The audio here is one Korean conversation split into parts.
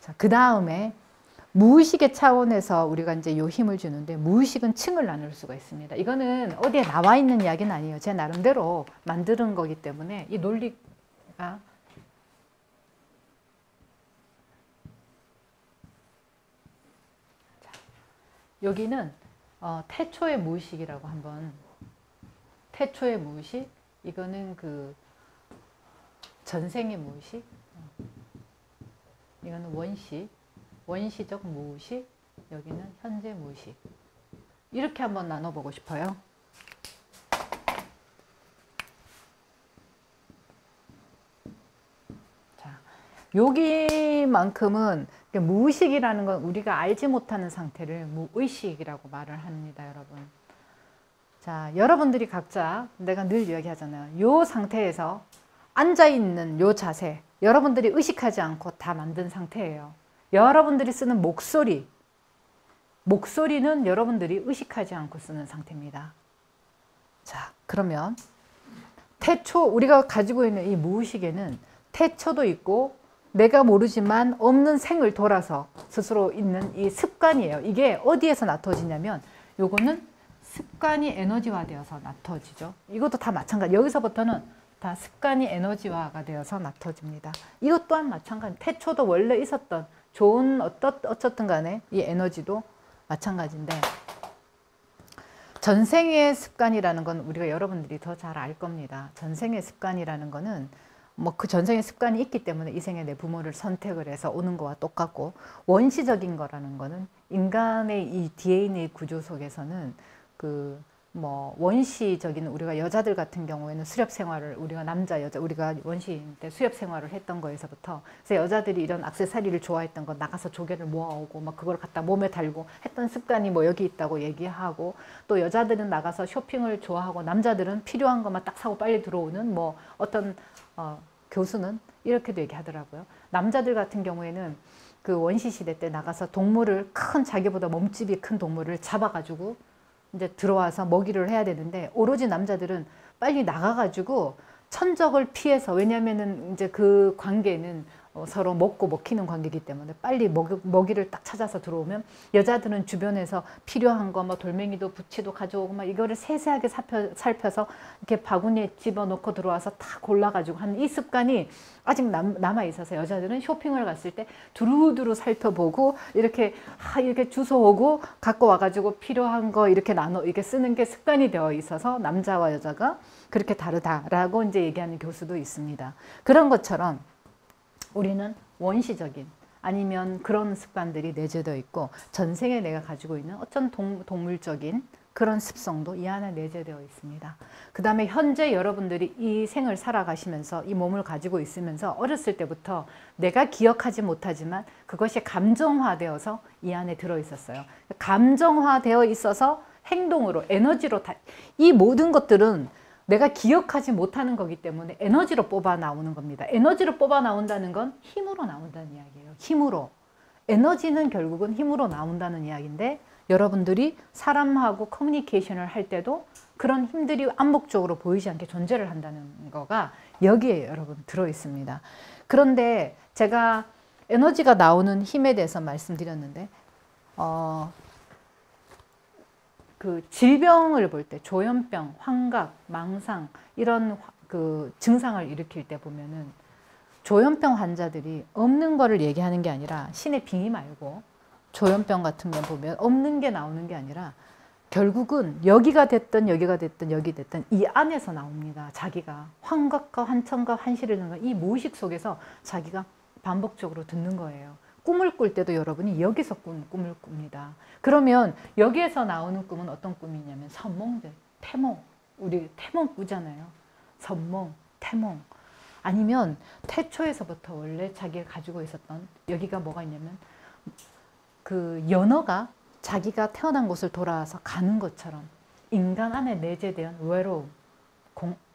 자, 그 다음에 무의식의 차원에서 우리가 이제 요 힘을 주는데, 무의식은 층을 나눌 수가 있습니다. 이거는 어디에 나와 있는 이야기는 아니에요. 제 나름대로 만드는 거기 때문에 이 논리가 여기는 태초의 무의식이라고 한번, 태초의 무의식, 이거는 그 전생의 무의식, 이거는 원시, 원시적 무의식, 여기는 현재 무의식. 이렇게 한번 나눠보고 싶어요. 자, 여기만큼은 무의식이라는 건 우리가 알지 못하는 상태를 무의식이라고 말을 합니다, 여러분. 자, 여러분들이 각자 내가 늘 이야기하잖아요. 요 상태에서 앉아있는 요 자세, 여러분들이 의식하지 않고 다 만든 상태예요. 여러분들이 쓰는 목소리, 목소리는 여러분들이 의식하지 않고 쓰는 상태입니다. 자, 그러면 태초, 우리가 가지고 있는 이 무의식에는 태초도 있고 내가 모르지만 없는 생을 돌아서 스스로 있는 이 습관이에요. 이게 어디에서 나타지냐면 요거는 습관이 에너지화되어서 나타지죠. 이것도 다 마찬가지. 여기서부터는 다 습관이 에너지화가 되어서 나타집니다. 이것 또한 마찬가지. 태초도 원래 있었던 좋은 어쨌든 간에 이 에너지도 마찬가지인데, 전생의 습관이라는 건 우리가 여러분들이 더 잘 알 겁니다. 전생의 습관이라는 거는 뭐 그 전생의 습관이 있기 때문에 이 생에 내 부모를 선택을 해서 오는 거와 똑같고, 원시적인 거라는 거는 인간의 이 DNA 구조 속에서는 그 뭐 원시적인, 우리가 여자들 같은 경우에는 수렵 생활을, 우리가 남자 여자 우리가 원시인 때 수렵 생활을 했던 거에서부터, 그래서 여자들이 이런 액세서리를 좋아했던 거, 나가서 조개를 모아오고 막 그걸 갖다 몸에 달고 했던 습관이 뭐 여기 있다고 얘기하고, 또 여자들은 나가서 쇼핑을 좋아하고 남자들은 필요한 것만 딱 사고 빨리 들어오는, 뭐 어떤 교수는 이렇게도 얘기하더라고요. 남자들 같은 경우에는 그 원시 시대 때 나가서 동물을, 큰 자기보다 몸집이 큰 동물을 잡아가지고 이제 들어와서 먹이를 해야 되는데, 오로지 남자들은 빨리 나가가지고 천적을 피해서, 왜냐면은 이제 그 관계는 서로 먹고 먹히는 관계이기 때문에 빨리 먹이를 딱 찾아서 들어오면, 여자들은 주변에서 필요한 거 뭐 돌멩이도 부치도 가져오고 막 이거를 세세하게 살펴서 이렇게 바구니에 집어넣고 들어와서 다 골라가지고 하는 이 습관이 아직 남아 있어서, 여자들은 쇼핑을 갔을 때 두루두루 살펴보고 이렇게 이렇게 주워오고 갖고 와가지고 필요한 거 이렇게 이렇게 쓰는 게 습관이 되어 있어서 남자와 여자가 그렇게 다르다라고 이제 얘기하는 교수도 있습니다. 그런 것처럼 우리는 원시적인, 아니면 그런 습관들이 내재되어 있고, 전생에 내가 가지고 있는 어떤 동물적인 그런 습성도 이 안에 내재되어 있습니다. 그 다음에 현재 여러분들이 이 생을 살아가시면서 이 몸을 가지고 있으면서 어렸을 때부터 내가 기억하지 못하지만 그것이 감정화되어서 이 안에 들어있었어요. 감정화되어 있어서 행동으로, 에너지로 이 모든 것들은 내가 기억하지 못하는 거기 때문에 에너지로 뽑아 나오는 겁니다. 에너지로 뽑아 나온다는 건 힘으로 나온다는 이야기예요. 힘으로. 에너지는 결국은 힘으로 나온다는 이야기인데, 여러분들이 사람하고 커뮤니케이션을 할 때도 그런 힘들이 암묵적으로 보이지 않게 존재를 한다는 거가 여기에 여러분 들어있습니다. 그런데 제가 에너지가 나오는 힘에 대해서 말씀드렸는데, 그 질병을 볼 때 조현병, 환각, 망상 이런 그 증상을 일으킬 때 보면은, 조현병 환자들이 없는 거를 얘기하는 게 아니라, 신의 빙의 말고 조현병 같은 거 보면 없는 게 나오는 게 아니라 결국은 여기가 됐든 여기가 됐든 여기 됐든 이 안에서 나옵니다. 자기가 환각과 환청과 환시를 듣는 이 무의식 속에서 자기가 반복적으로 듣는 거예요. 꿈을 꿀 때도 여러분이 여기서 꿈을 꿉니다. 그러면 여기에서 나오는 꿈은 어떤 꿈이냐면 선몽들, 태몽. 우리 태몽 꾸잖아요. 선몽, 태몽. 아니면 태초에서부터 원래 자기가 가지고 있었던, 여기가 뭐가 있냐면 그 연어가 자기가 태어난 곳을 돌아와서 가는 것처럼 인간 안에 내재된 외로움,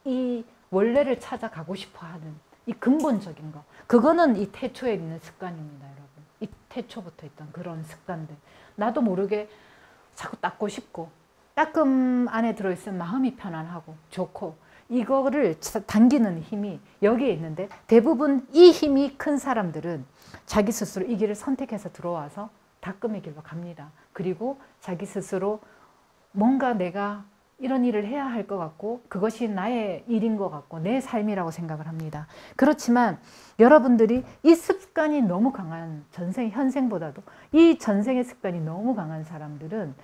이 원래를 찾아가고 싶어하는 이 근본적인 거, 그거는 이 태초에 있는 습관입니다, 여러분. 이 태초부터 있던 그런 습관들. 나도 모르게 자꾸 닦고 싶고, 따끔 안에 들어있으면 마음이 편안하고 좋고, 이거를 당기는 힘이 여기에 있는데, 대부분 이 힘이 큰 사람들은 자기 스스로 이 길을 선택해서 들어와서 닦음의 길로 갑니다. 그리고 자기 스스로 뭔가 내가 이런 일을 해야 할 것 같고 그것이 나의 일인 것 같고 내 삶이라고 생각을 합니다. 그렇지만 여러분들이 이 습관이 너무 강한 현생보다도 이 전생의 습관이 너무 강한 사람들은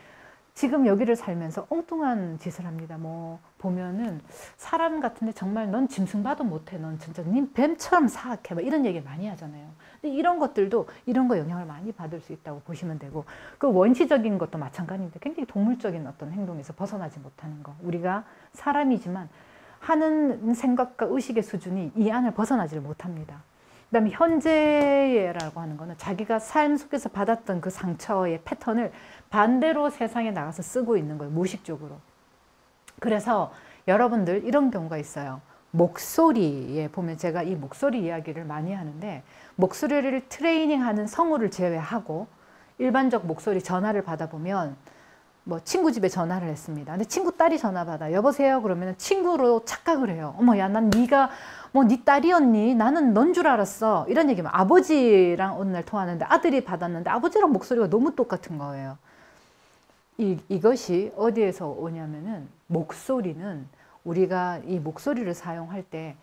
지금 여기를 살면서 엉뚱한 짓을 합니다. 뭐 보면은 사람 같은데 정말 넌 짐승 봐도 못해. 넌 진짜 님 뱀처럼 사악해. 막 이런 얘기 많이 하잖아요. 근데 이런 것들도 이런 거 영향을 많이 받을 수 있다고 보시면 되고 그 원시적인 것도 마찬가지인데 굉장히 동물적인 어떤 행동에서 벗어나지 못하는 거. 우리가 사람이지만 하는 생각과 의식의 수준이 이 안을 벗어나지를 못합니다. 그 다음에 현재라고 하는 거는 자기가 삶 속에서 받았던 그 상처의 패턴을 반대로 세상에 나가서 쓰고 있는 거예요. 무의식적으로. 그래서 여러분들 이런 경우가 있어요. 목소리에 보면 제가 이 목소리 이야기를 많이 하는데 목소리를 트레이닝하는 성우를 제외하고 일반적 목소리 전화를 받아보면 뭐 친구 집에 전화를 했습니다. 근데 친구 딸이 전화 받아. 여보세요? 그러면 친구로 착각을 해요. 어머, 야, 난 네가 뭐 네 딸이었니? 나는 넌 줄 알았어. 이런 얘기면 아버지랑 어느 날 통화하는데 아들이 받았는데 아버지랑 목소리가 너무 똑같은 거예요. 이것이 어디에서 오냐면은 목소리는 우리가 이 목소리를 사용할 때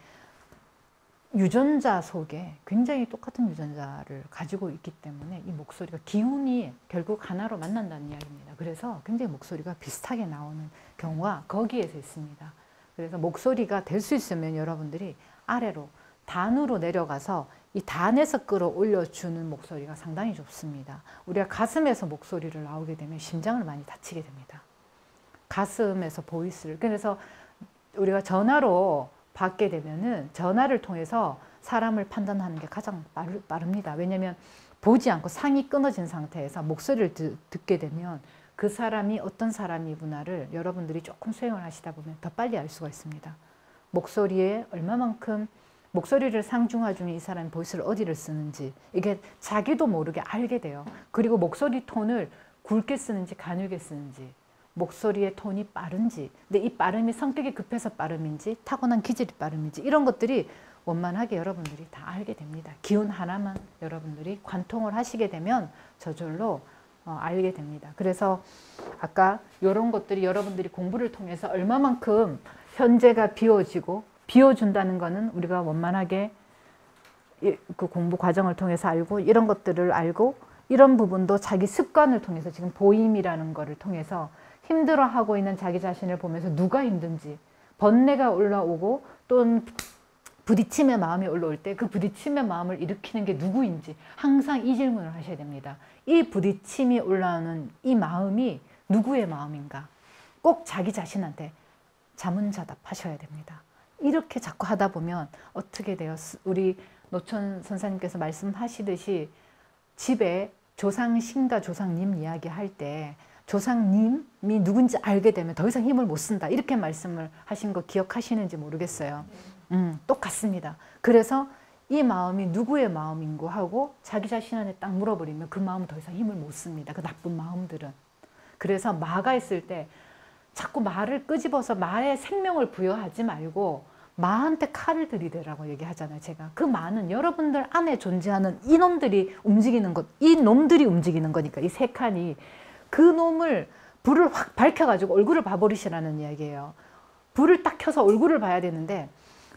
유전자 속에 굉장히 똑같은 유전자를 가지고 있기 때문에 이 목소리가 기운이 결국 하나로 만난다는 이야기입니다. 그래서 굉장히 목소리가 비슷하게 나오는 경우가 거기에서 있습니다. 그래서 목소리가 될 수 있으면 여러분들이 아래로 단으로 내려가서 이 단에서 끌어올려주는 목소리가 상당히 좋습니다. 우리가 가슴에서 목소리를 나오게 되면 심장을 많이 다치게 됩니다. 가슴에서 보이스를. 그래서 우리가 전화로 받게 되면은 전화를 통해서 사람을 판단하는 게 가장 빠릅니다. 왜냐하면 보지 않고 상이 끊어진 상태에서 목소리를 듣게 되면 그 사람이 어떤 사람이구나를 여러분들이 조금 수행을 하시다 보면 더 빨리 알 수가 있습니다. 목소리에 얼마만큼 목소리를 상중하 중에 이 사람이 보이스를 어디를 쓰는지 이게 자기도 모르게 알게 돼요. 그리고 목소리 톤을 굵게 쓰는지 가늘게 쓰는지 목소리의 톤이 빠른지 근데 이 빠름이 성격이 급해서 빠름인지 타고난 기질이 빠름인지 이런 것들이 원만하게 여러분들이 다 알게 됩니다. 기운 하나만 여러분들이 관통을 하시게 되면 저절로 알게 됩니다. 그래서 아까 이런 것들이 여러분들이 공부를 통해서 얼마만큼 현재가 비워준다는 거는 우리가 원만하게 그 공부 과정을 통해서 알고 이런 것들을 알고 이런 부분도 자기 습관을 통해서 지금 보임이라는 거를 통해서 힘들어하고 있는 자기 자신을 보면서 누가 힘든지 번뇌가 올라오고 또는 부딪힘의 마음이 올라올 때 그 부딪힘의 마음을 일으키는 게 누구인지 항상 이 질문을 하셔야 됩니다. 이 부딪힘이 올라오는 이 마음이 누구의 마음인가? 꼭 자기 자신한테 자문자답하셔야 됩니다. 이렇게 자꾸 하다 보면 어떻게 돼요? 우리 노천 선사님께서 말씀하시듯이 집에 조상신과 조상님 이야기할 때 조상님이 누군지 알게 되면 더 이상 힘을 못 쓴다. 이렇게 말씀을 하신 거 기억하시는지 모르겠어요. 똑같습니다. 그래서 이 마음이 누구의 마음인고 하고 자기 자신한테 딱 물어버리면 그 마음은 더 이상 힘을 못 씁니다. 그 나쁜 마음들은. 그래서 마가 있을 때 자꾸 마를 끄집어서 마에 생명을 부여하지 말고 마한테 칼을 들이대라고 얘기하잖아요. 제가 그 마는 여러분들 안에 존재하는 이놈들이 움직이는 것, 이 놈들이 움직이는 거니까 이 세 칸이 그 놈을 불을 확 밝혀가지고 얼굴을 봐버리시라는 이야기예요. 불을 딱 켜서 얼굴을 봐야 되는데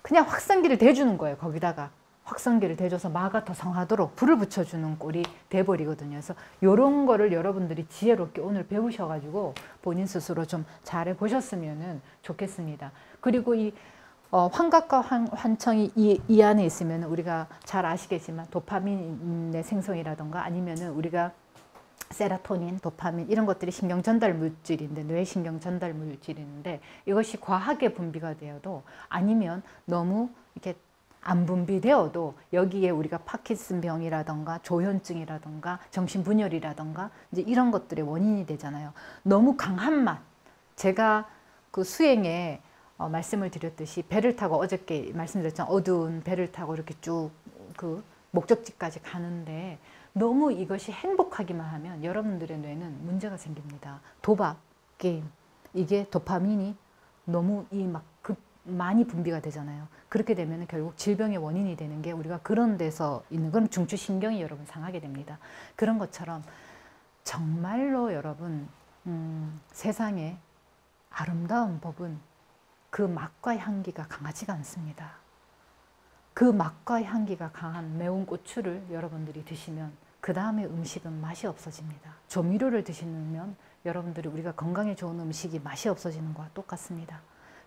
그냥 확성기를 대주는 거예요. 거기다가 확성기를 대줘서 마가 더 성하도록 불을 붙여주는 꼴이 돼버리거든요. 그래서 이런 거를 여러분들이 지혜롭게 오늘 배우셔가지고 본인 스스로 좀 잘해 보셨으면 좋겠습니다. 그리고 이 환각과 환청이 이 안에 있으면 우리가 잘 아시겠지만 도파민의 생성이라던가 아니면은 우리가 세라토닌, 도파민 이런 것들이 신경 전달 물질인데 뇌 신경 전달 물질인데 이것이 과하게 분비가 되어도 아니면 너무 이렇게 안 분비되어도 여기에 우리가 파킨슨병이라던가 조현증이라던가 정신분열이라던가 이제 이런 것들의 원인이 되잖아요. 너무 강한 맛. 제가 그 수행에 말씀을 드렸듯이 배를 타고 어저께 말씀드렸잖아요. 어두운 배를 타고 이렇게 쭉 그 목적지까지 가는데 너무 이것이 행복하기만 하면 여러분들의 뇌는 문제가 생깁니다. 도박, 게임 이게 도파민이 너무 많이 분비가 되잖아요. 그렇게 되면 결국 질병의 원인이 되는 게 우리가 그런 데서 있는, 그럼 중추신경이 여러분 상하게 됩니다. 그런 것처럼 정말로 여러분 세상에 아름다운 법은 그 맛과 향기가 강하지가 않습니다. 그 맛과 향기가 강한 매운 고추를 여러분들이 드시면 그 다음에 음식은 맛이 없어집니다. 조미료를 드시면 여러분들이 우리가 건강에 좋은 음식이 맛이 없어지는 것과 똑같습니다.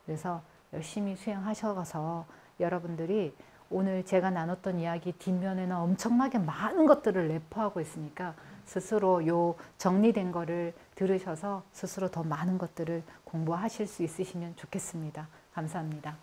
그래서 열심히 수행하셔서 여러분들이 오늘 제가 나눴던 이야기 뒷면에는 엄청나게 많은 것들을 내포하고 있으니까 스스로 요 정리된 거를 들으셔서 스스로 더 많은 것들을 공부하실 수 있으시면 좋겠습니다. 감사합니다.